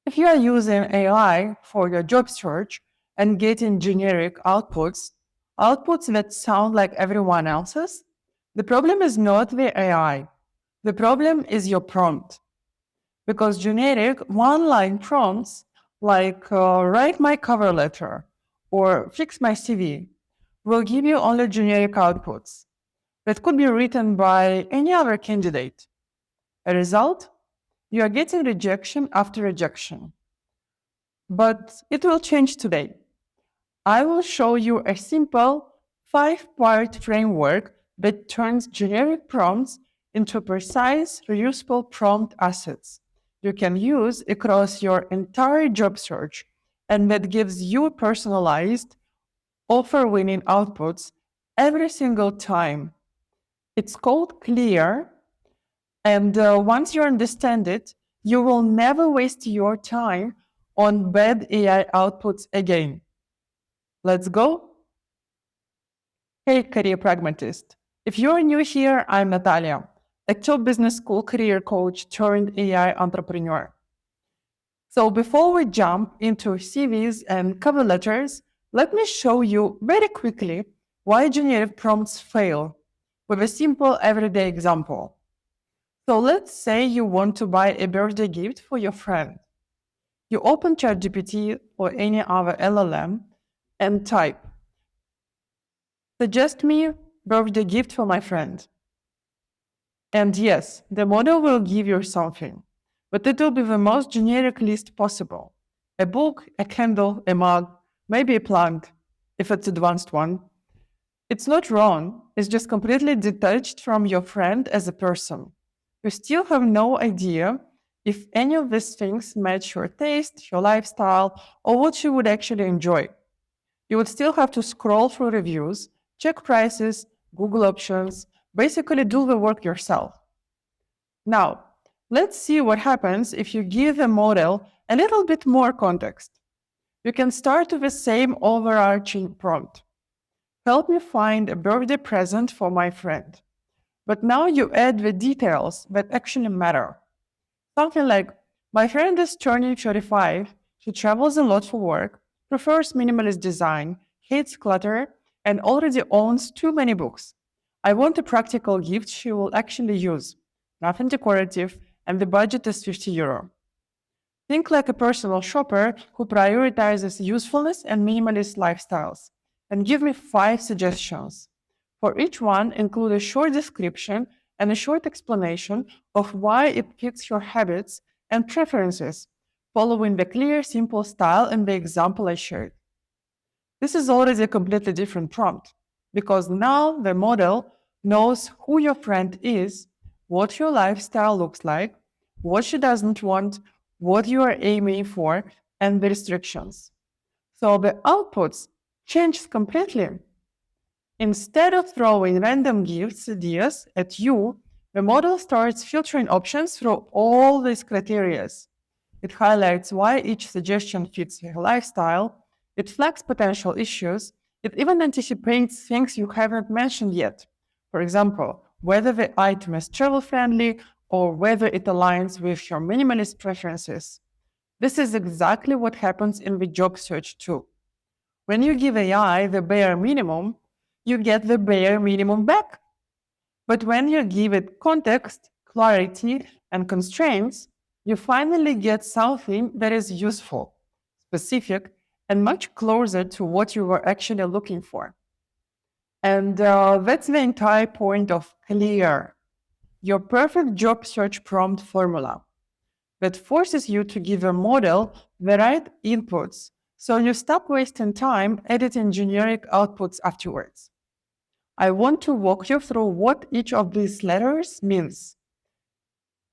If you are using AI for your job search and getting generic outputs that sound like everyone else's, the problem is not the AI. The problem is your prompt. Because generic one line prompts like write my cover letter or fix my CV will give you only generic outputs that could be written by any other candidate. A result? You are getting rejection after rejection. But it will change today. I will show you a simple 5-part framework that turns generic prompts into precise, reusable prompt assets you can use across your entire job search and that gives you personalized, offer winning outputs every single time. It's called Clear, and once you understand it, you will never waste your time on bad AI outputs again. Let's go. Hey, career pragmatist. If you're new here, I'm Natalia, a top business school career coach turned AI entrepreneur. So before we jump into CVs and cover letters, let me show you very quickly why generic prompts fail with a simple everyday example. So let's say you want to buy a birthday gift for your friend. You open ChatGPT or any other LLM and type, suggest me birthday gift for my friend. And yes, the model will give you something, but it will be the most generic list possible. A book, a candle, a mug, maybe a plant, if it's advanced one. It's not wrong, it's just completely detached from your friend as a person. You still have no idea if any of these things match your taste, your lifestyle, or what you would actually enjoy. You would still have to scroll through reviews, check prices, Google options, basically do the work yourself. Now, let's see what happens if you give the model a little bit more context. You can start with the same overarching prompt. Help me find a birthday present for my friend. But now you add the details that actually matter. Something like, my friend is turning 35, she travels a lot for work, prefers minimalist design, hates clutter, and already owns too many books. I want a practical gift she will actually use, nothing decorative, and the budget is €50. Think like a personal shopper who prioritizes usefulness and minimalist lifestyles. And give me 5 suggestions. For each one, include a short description and a short explanation of why it fits your habits and preferences, following the clear, simple style in the example I shared. This is already a completely different prompt because now the model knows who your friend is, what your lifestyle looks like, what she doesn't want, what you are aiming for, and the restrictions. So the outputs change completely. Instead of throwing random gifts ideas at you, the model starts filtering options through all these criteria. It highlights why each suggestion fits your lifestyle, it flags potential issues, it even anticipates things you haven't mentioned yet. For example, whether the item is travel friendly or whether it aligns with your minimalist preferences. This is exactly what happens in the job search too. When you give AI the bare minimum, you get the bare minimum back. But when you give it context, clarity, and constraints, you finally get something that is useful, specific, and much closer to what you were actually looking for. And that's the entire point of Clear, your perfect job search prompt formula that forces you to give a model the right inputs so you stop wasting time editing generic outputs afterwards. I want to walk you through what each of these letters means,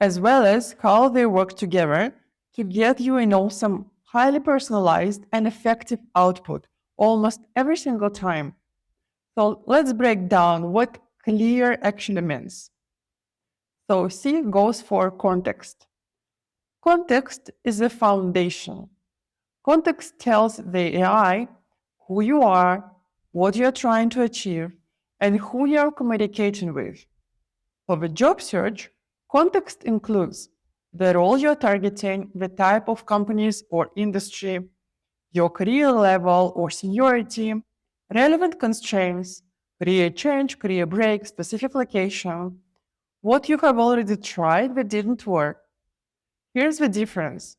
as well as how they work together to get you an awesome, highly personalized, and effective output almost every single time. So let's break down what clear actually means. So C goes for context. Context is the foundation. Context tells the AI who you are, what you're trying to achieve, and who you're communicating with. For the job search, context includes the role you're targeting, the type of companies or industry, your career level or seniority, relevant constraints, career change, career break, specific location, what you have already tried that didn't work. Here's the difference.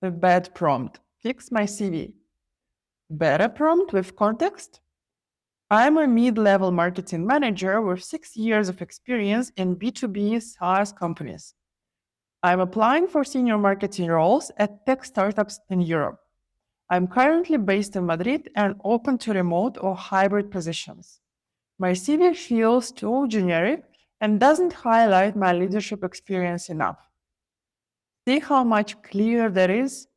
The bad prompt. Fix my CV. Better prompt with context. I'm a mid level marketing manager with 6 years of experience in B2B SaaS companies. I'm applying for senior marketing roles at tech startups in Europe. I'm currently based in Madrid and open to remote or hybrid positions. My CV feels too generic and doesn't highlight my leadership experience enough. See how much clearer that is?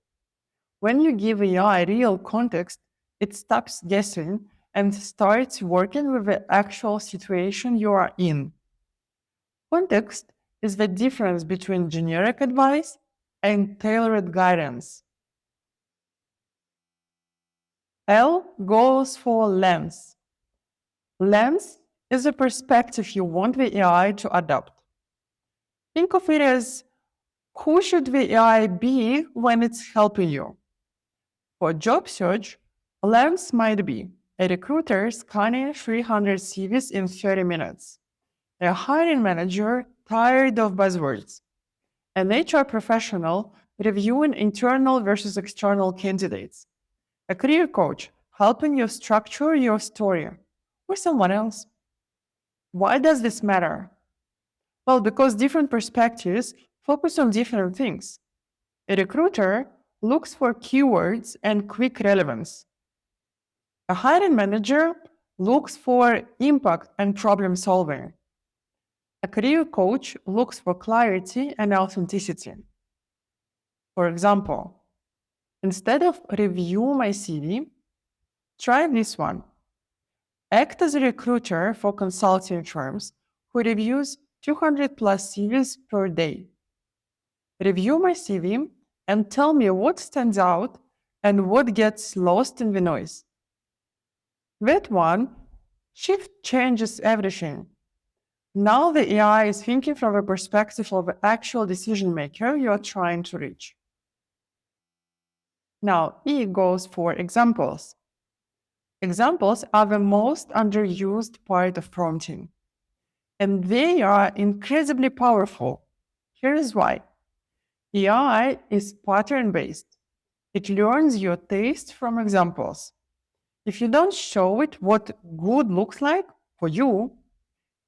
When you give AI real context, it stops guessing and starts working with the actual situation you are in. Context is the difference between generic advice and tailored guidance. L goes for lens. Lens is a perspective you want the AI to adopt. Think of it as who should the AI be when it's helping you? For job search, a lens might be a recruiter scanning 300 CVs in 30 minutes, a hiring manager tired of buzzwords, an HR professional reviewing internal versus external candidates, a career coach helping you structure your story, or someone else. Why does this matter? Well, because different perspectives focus on different things. A recruiter looks for keywords and quick relevance. A hiring manager looks for impact and problem solving. A career coach looks for clarity and authenticity. For example, instead of review my CV, try this one. Act as a recruiter for consulting firms who reviews 200 plus CVs per day. Review my CV and tell me what stands out and what gets lost in the noise. That one shift changes everything. Now the AI is thinking from the perspective of the actual decision maker you are trying to reach. Now, E goes for examples. Examples are the most underused part of prompting, and they are incredibly powerful. Here is why. AI is pattern based. It learns your taste from examples. If you don't show it what good looks like for you,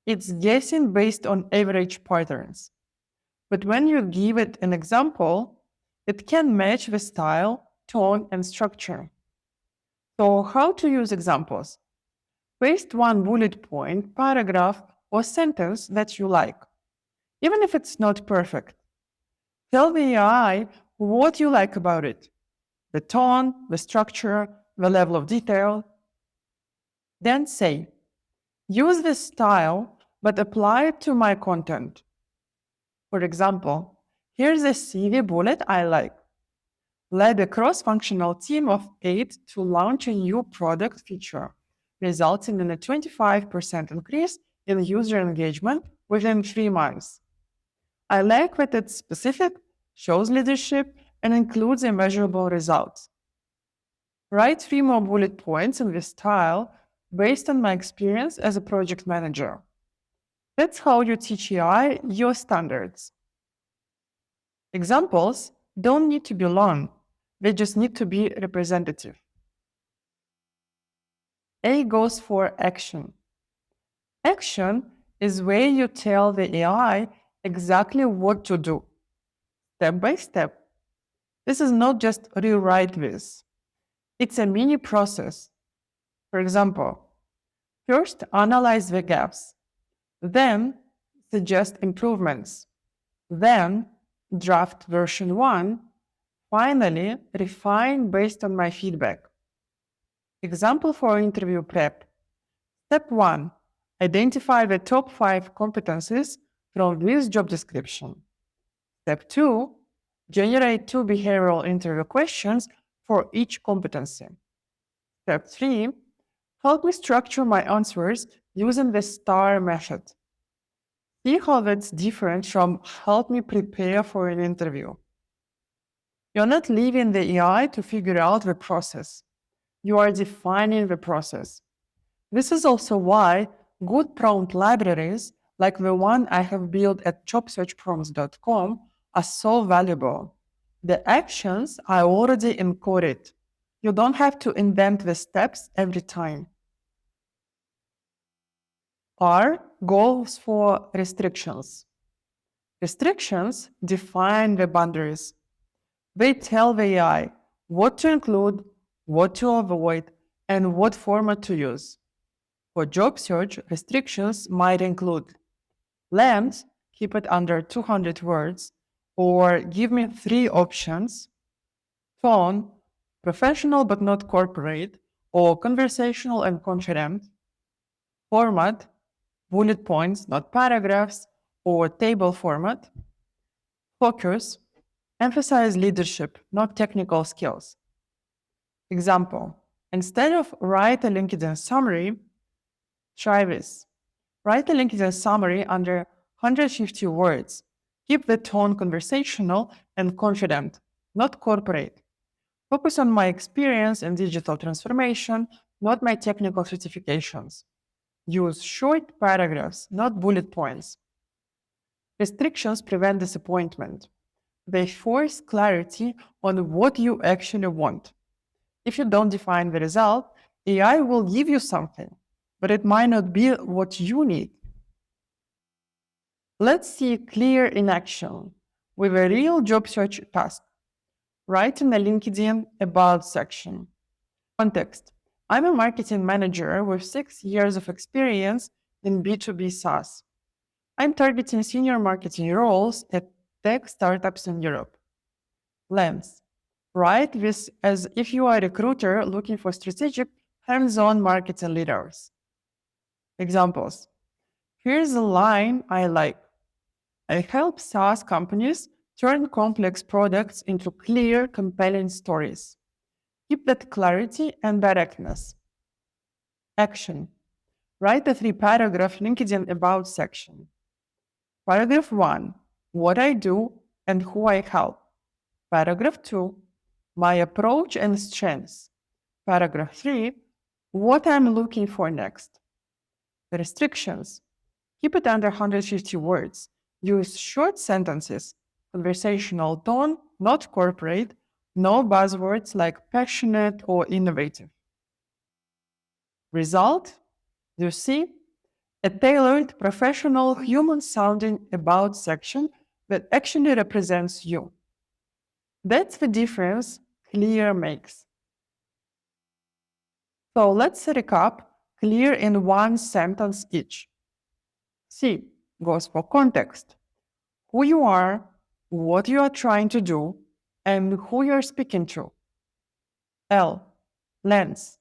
it's guessing based on average patterns. But when you give it an example, it can match the style, tone, and structure. So, how to use examples? Paste one bullet point, paragraph, or sentence that you like, even if it's not perfect. Tell the AI what you like about it: the tone, the structure, the level of detail. Then say, use this style, but apply it to my content. For example, here's a CV bullet I like. Led a cross-functional team of 8 to launch a new product feature, resulting in a 25% increase in user engagement within 3 months. I like that it's specific, shows leadership, and includes a measurable result. Write 3 more bullet points in this style based on my experience as a project manager. That's how you teach AI your standards. Examples don't need to be long, they just need to be representative. A goes for action. Action is where you tell the AI exactly what to do, step by step. This is not just rewrite this, it's a mini process. For example, first analyze the gaps, then suggest improvements, then draft version 1, finally refine based on my feedback. Example for interview prep. Step 1. Identify the top 5 competencies from this job description. Step 2. Generate 2 behavioral interview questions for each competency. Step 3. Help me structure my answers using the STAR method. See how that's different from help me prepare for an interview. You're not leaving the AI to figure out the process. You are defining the process. This is also why good prompt libraries, like the one I have built at jobsearchprompts.com, are so valuable. The actions are already encoded. You don't have to invent the steps every time. R, goals for restrictions. Restrictions define the boundaries. They tell the AI what to include, what to avoid, and what format to use. For job search, restrictions might include length, keep it under 200 words, or give me three options, tone, professional but not corporate, or conversational and confident, format, bullet points, not paragraphs, or table format, focus, emphasize leadership, not technical skills. Example, instead of write a LinkedIn summary, try this. Write a LinkedIn summary under 150 words. Keep the tone conversational and confident, not corporate. Focus on my experience in digital transformation, not my technical certifications. Use short paragraphs, not bullet points. Restrictions prevent disappointment. They force clarity on what you actually want. If you don't define the result, AI will give you something, but it might not be what you need. Let's see clear in action with a real job search task. Write in the LinkedIn About section. Context. I'm a marketing manager with 6 years of experience in B2B SaaS. I'm targeting senior marketing roles at tech startups in Europe. Lens. Write this as if you are a recruiter looking for strategic, hands-on marketing leaders. Examples. Here's a line I like. I help SaaS companies turn complex products into clear, compelling stories. Keep that clarity and directness. Action. Write a 3-paragraph LinkedIn About section. Paragraph 1, what I do and who I help. Paragraph 2, my approach and strengths. Paragraph 3, what I'm looking for next. The restrictions. Keep it under 150 words. Use short sentences, conversational tone, not corporate, no buzzwords like passionate or innovative. Result? You see? A tailored, professional, human sounding About section that actually represents you. That's the difference clear makes. So let's recap clear in one sentence each. C goes for context, who you are, what you are trying to do, and who you're speaking to. L, lens,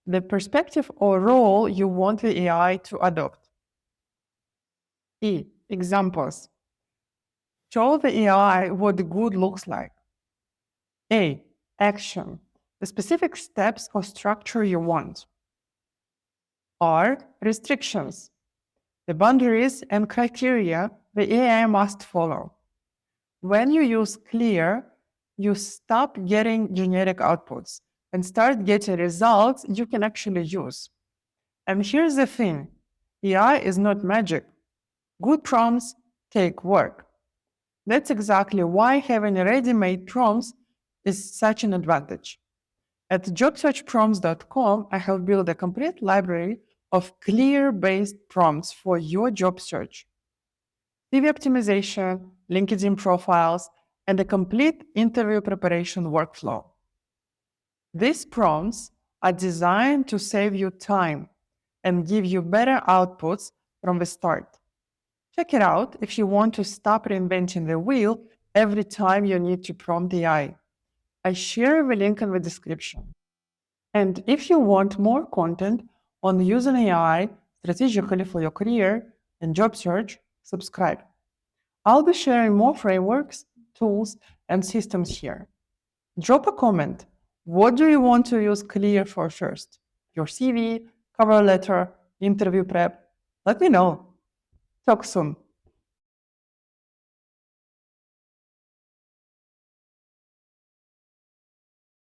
the perspective or role you want the AI to adopt. E, examples, show the AI what good looks like. A, action, the specific steps or structure you want. R, restrictions, the boundaries and criteria the AI must follow. When you use clear, you stop getting generic outputs and start getting results you can actually use. And here's the thing, AI is not magic. Good prompts take work. That's exactly why having ready-made prompts is such an advantage. At jobsearchprompts.com, I have built a complete library of clear-based prompts for your job search. CV optimization, LinkedIn profiles, and a complete interview preparation workflow. These prompts are designed to save you time and give you better outputs from the start. Check it out if you want to stop reinventing the wheel every time you need to prompt AI. I share the link in the description. And if you want more content on using AI strategically for your career and job search, subscribe. I'll be sharing more frameworks, tools, and systems here. Drop a comment. What do you want to use Clear for first? Your CV, cover letter, interview prep? Let me know. Talk soon.